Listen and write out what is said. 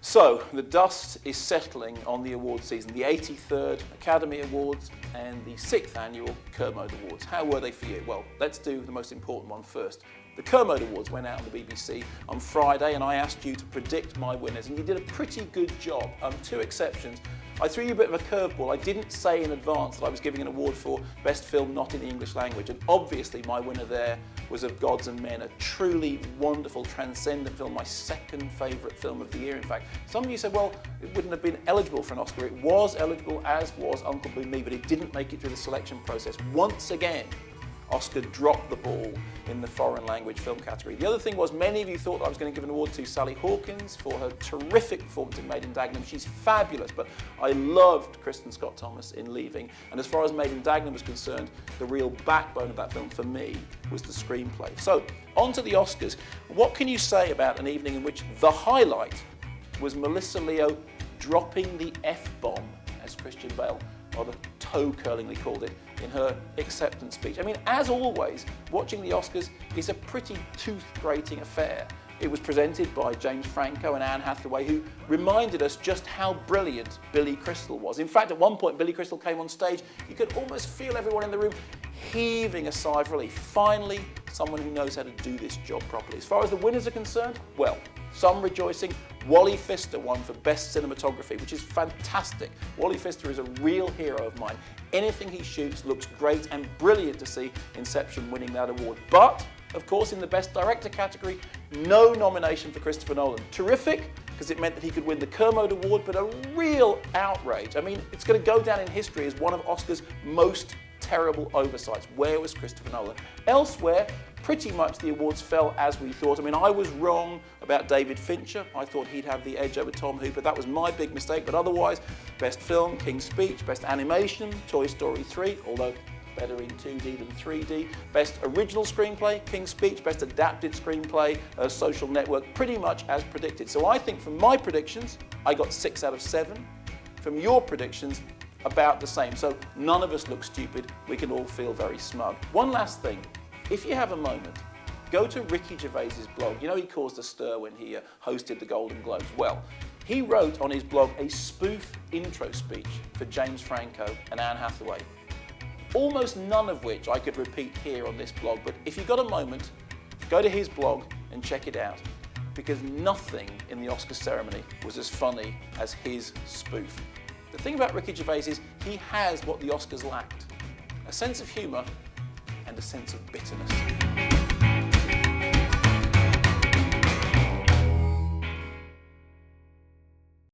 So, the dust is settling on the award season, the 83rd Academy Awards and the 6th annual Kermode Awards. How were they for you? Well, let's do the most important one first. The Kermode Awards went out on the BBC on Friday and I asked you to predict my winners and you did a pretty good job. 2 exceptions. I threw you a bit of a curveball. I didn't say in advance that I was giving an award for Best Film Not in the English Language, and obviously my winner there was Of Gods and Men, a truly wonderful, transcendent film, my second favourite film of the year, in fact. Some of you said, well, it wouldn't have been eligible for an Oscar. It was eligible, as was Uncle Blue Me, but it didn't make it through the selection process. Once again, Oscar dropped the ball in the foreign language film category. The other thing was, many of you thought that I was going to give an award to Sally Hawkins for her terrific performance in Made in Dagenham. She's fabulous, but I loved Kristen Scott Thomas in Leaving. And as far as Made in Dagenham was concerned, the real backbone of that film for me was the screenplay. So, on to the Oscars. What can you say about an evening in which the highlight was Melissa Leo dropping the F-bomb, as Christian Bale rather toe-curlingly called it, in her acceptance speech? I mean, as always, watching the Oscars is a pretty tooth-grating affair. It was presented by James Franco and Anne Hathaway, who reminded us just how brilliant Billy Crystal was. In fact, at one point, Billy Crystal came on stage. You could almost feel everyone in the room heaving a sigh of relief. Finally, someone who knows how to do this job properly. As far as the winners are concerned, well, some rejoicing. Wally Pfister won for Best Cinematography, which is fantastic. Wally Pfister is a real hero of mine. Anything he shoots looks great, and brilliant to see Inception winning that award. But, of course, in the Best Director category, no nomination for Christopher Nolan. Terrific, because it meant that he could win the Kermode Award, but a real outrage. I mean, it's going to go down in history as one of Oscar's most terrible oversights. Where was Christopher Nolan? Elsewhere, pretty much the awards fell as we thought. I mean, I was wrong about David Fincher. I thought he'd have the edge over Tom Hooper. That was my big mistake, but otherwise, Best Film, King's Speech, Best Animation, Toy Story 3, although better in 2D than 3D. Best Original Screenplay, King's Speech. Best Adapted Screenplay, Social Network, pretty much as predicted. So I think from my predictions, I got 6 out of 7. From your predictions, about the same. So none of us look stupid. We can all feel very smug. One last thing. If you have a moment, go to Ricky Gervais's blog. You know, he caused a stir when he hosted the Golden Globes. Well, he wrote on his blog a spoof intro speech for James Franco and Anne Hathaway, almost none of which I could repeat here on this blog. But if you've got a moment, go to his blog and check it out, because nothing in the Oscar ceremony was as funny as his spoof. The thing about Ricky Gervais is he has what the Oscars lacked: a sense of humour and a sense of bitterness.